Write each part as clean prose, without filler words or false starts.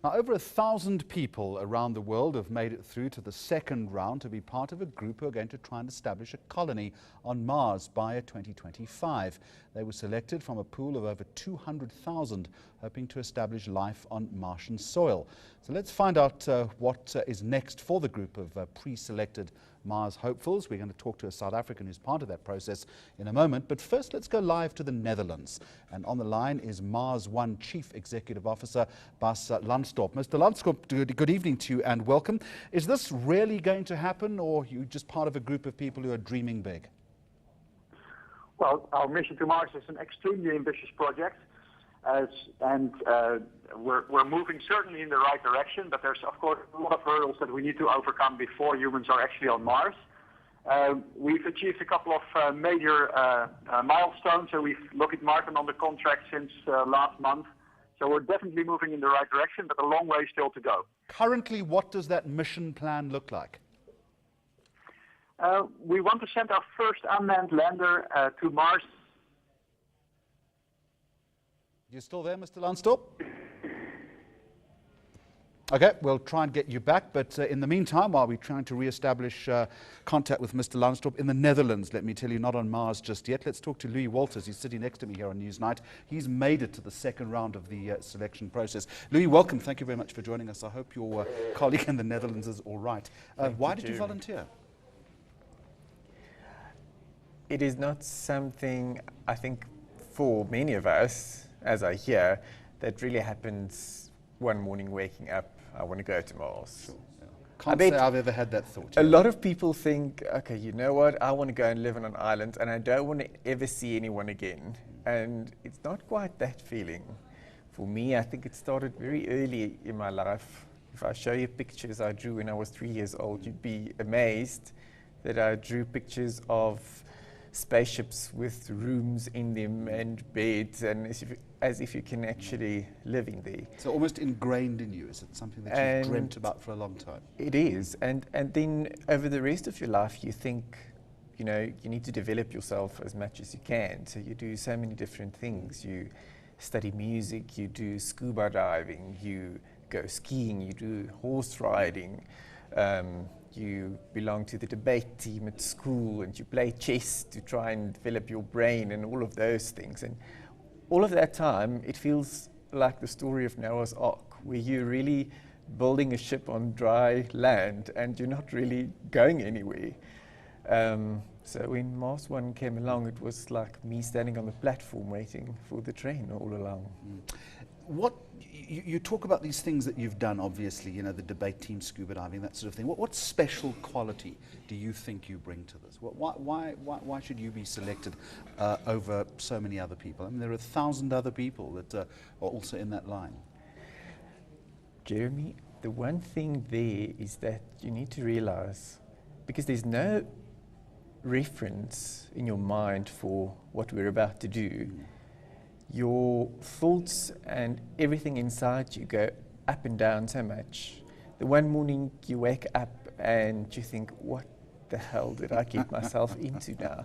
Now, over 1,000 people around the world have made it through to the second round to be part of a group who are going to try and establish a colony on Mars by 2025. They were selected from a pool of over 200,000, hoping to establish life on Martian soil. So let's find out what is next for the group of pre-selected Mars hopefuls. We're going to talk to a South African who's part of that process in a moment. But first, let's go live to the Netherlands. And on the line is Mars One Chief Executive Officer, Bas Lansdorp. Mr. Lansdorp, good evening to you and welcome. Is this really going to happen, or are you just part of a group of people who are dreaming big? Well, our mission to Mars is an extremely ambitious project. We're moving certainly in the right direction, but there's of course a lot of hurdles that we need to overcome before humans are actually on Mars. We've achieved a couple of major milestones. So we've Lockheed Martin on the contract since last month. So we're definitely moving in the right direction, but a long way still to go. Currently, what does that mission plan look like? We want to send our first unmanned lander to Mars. You still there, Mr. Lansdorp? Okay, we'll try and get you back, but in the meantime, while we're trying to re-establish contact with Mr. Lansdorp in the Netherlands, let me tell you, not on Mars just yet. Let's talk to Louis Walters. He's sitting next to me here on Newsnight. He's made it to the second round of the selection process. Louis, welcome. Thank you very much for joining us. I hope your colleague in the Netherlands is all right. Why did you volunteer? It is not something, I think, for many of us, as I hear, that really happens one morning waking up, I want to go to Mars. Sure, yeah. Can't say I've ever had that thought. A lot of people think, okay, you know what, I want to go and live on an island and I don't want to ever see anyone again. And it's not quite that feeling. For me, I think it started very early in my life. If I show you pictures I drew when I was 3 years old, you'd be amazed that I drew pictures of spaceships with rooms in them and beds, and as if you can actually live in there. So almost ingrained in you. Is it something that you've dreamt about for a long time? It is, and then over the rest of your life you think, you know, you need to develop yourself as much as you can. So you do so many different things. You study music, you do scuba diving, you go skiing, you do horse riding, you belong to the debate team at school, and you play chess to try and develop your brain and all of those things. And all of that time, it feels like the story of Noah's Ark, where you're really building a ship on dry land and you're not really going anywhere. So when Mars One came along, it was like me standing on the platform waiting for the train all along. What you talk about these things that you've done, obviously, you know, the debate team, scuba diving, that sort of thing. What special quality do you think you bring to this? Why should you be selected over so many other people? I mean, there are 1,000 other people that are also in that line. Jeremy, the one thing there is that you need to realize, because there's no reference in your mind for what we're about to do, your thoughts and everything inside you go up and down so much. The one morning you wake up and you think, what the hell did I get myself into now?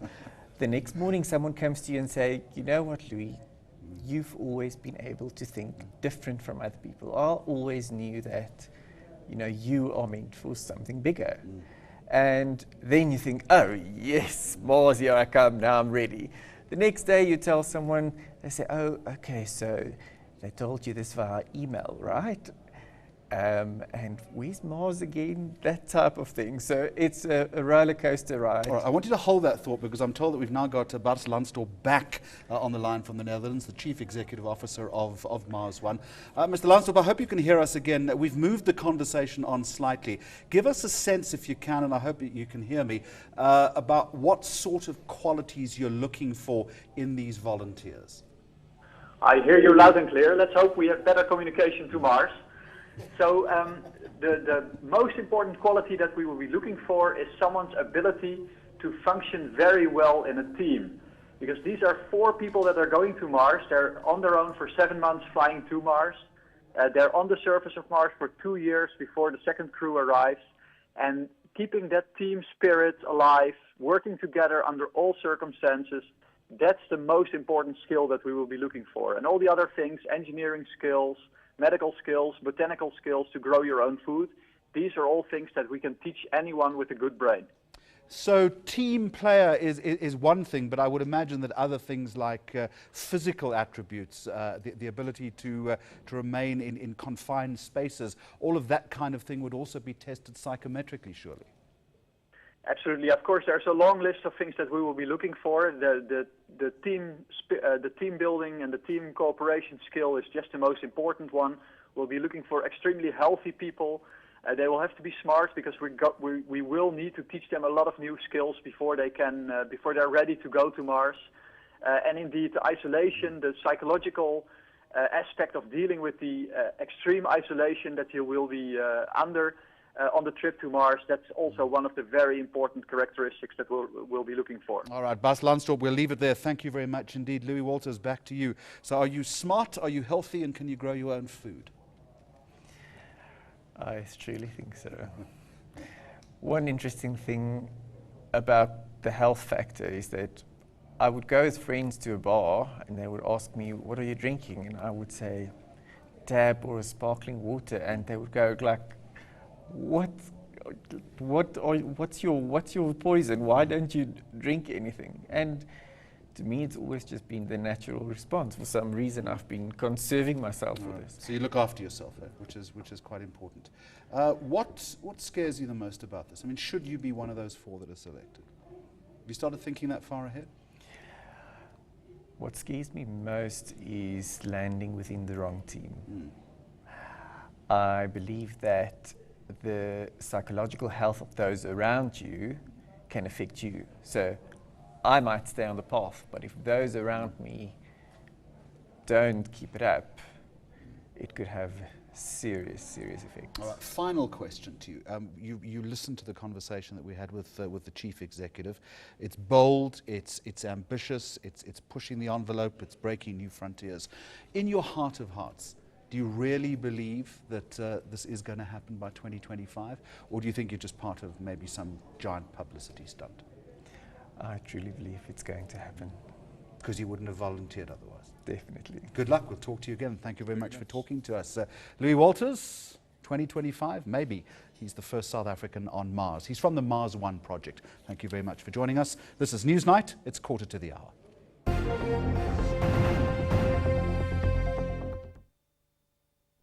The next morning someone comes to you and say, you know what, Louis, you've always been able to think different from other people. I always knew that, you know, you are meant for something bigger. And then you think, oh yes, Mars, here I come, now I'm ready. The next day you tell someone, they say, oh, okay, so they told you this via email, right? And where's Mars again? That type of thing. So it's a roller coaster ride. All right, I want you to hold that thought, because I'm told that we've now got Bas Lansdorp back on the line from the Netherlands, the Chief Executive Officer of Mars One. Mr. Lansdorp, I hope you can hear us again. We've moved the conversation on slightly. Give us a sense, if you can, and I hope you can hear me, about what sort of qualities you're looking for in these volunteers. I hear you loud and clear. Let's hope we have better communication to Mars. So the most important quality that we will be looking for is someone's ability to function very well in a team. Because these are 4 people that are going to Mars. They're on their own for 7 months flying to Mars. They're on the surface of Mars for 2 years before the second crew arrives. And keeping that team spirit alive, working together under all circumstances, That's the most important skill that we will be looking for. And all the other things, engineering skills, medical skills, botanical skills to grow your own food, these are all things that we can teach anyone with a good brain. So team player is one thing, but I would imagine that other things like physical attributes, the ability to remain in confined spaces, all of that kind of thing would also be tested psychometrically, surely. Absolutely. Of course, there's a long list of things that we will be looking for. The team building and the team cooperation skill is just the most important one. We'll be looking for extremely healthy people. They will have to be smart because we will need to teach them a lot of new skills before they're ready to go to Mars. And indeed, the isolation, the psychological aspect of dealing with the extreme isolation that you will be under on the trip to Mars, that's also one of the very important characteristics that we'll be looking for. All right, Bas Lansdorp, we'll leave it there. Thank you very much indeed. Louis Walters, back to you. So are you smart, are you healthy, and can you grow your own food? I truly think so. One interesting thing about the health factor is that I would go with friends to a bar and they would ask me, what are you drinking? And I would say, tap or sparkling water. And they would go like, what's your poison? Why don't you drink anything? And to me, it's always just been the natural response. For some reason, I've been conserving myself for this. So you look after yourself, which is quite important. What scares you the most about this? I mean, should you be one of those 4 that are selected? Have you started thinking that far ahead? What scares me most is landing within the wrong team. I believe that the psychological health of those around you can affect you. So I might stay on the path, but if those around me don't keep it up, it could have serious effects. All right, final question to you. You listened to the conversation that we had with the chief executive. It's bold, it's ambitious, it's pushing the envelope, it's breaking new frontiers. In your heart of hearts, do you really believe that this is going to happen by 2025, or do you think you're just part of maybe some giant publicity stunt? I truly believe it's going to happen. Because you wouldn't have volunteered otherwise. Definitely. Good luck. We'll talk to you again. Thank you very much for talking to us. Louis Walters, 2025, maybe he's the first South African on Mars. He's from the Mars One project. Thank you very much for joining us. This is Newsnight. It's 1:45.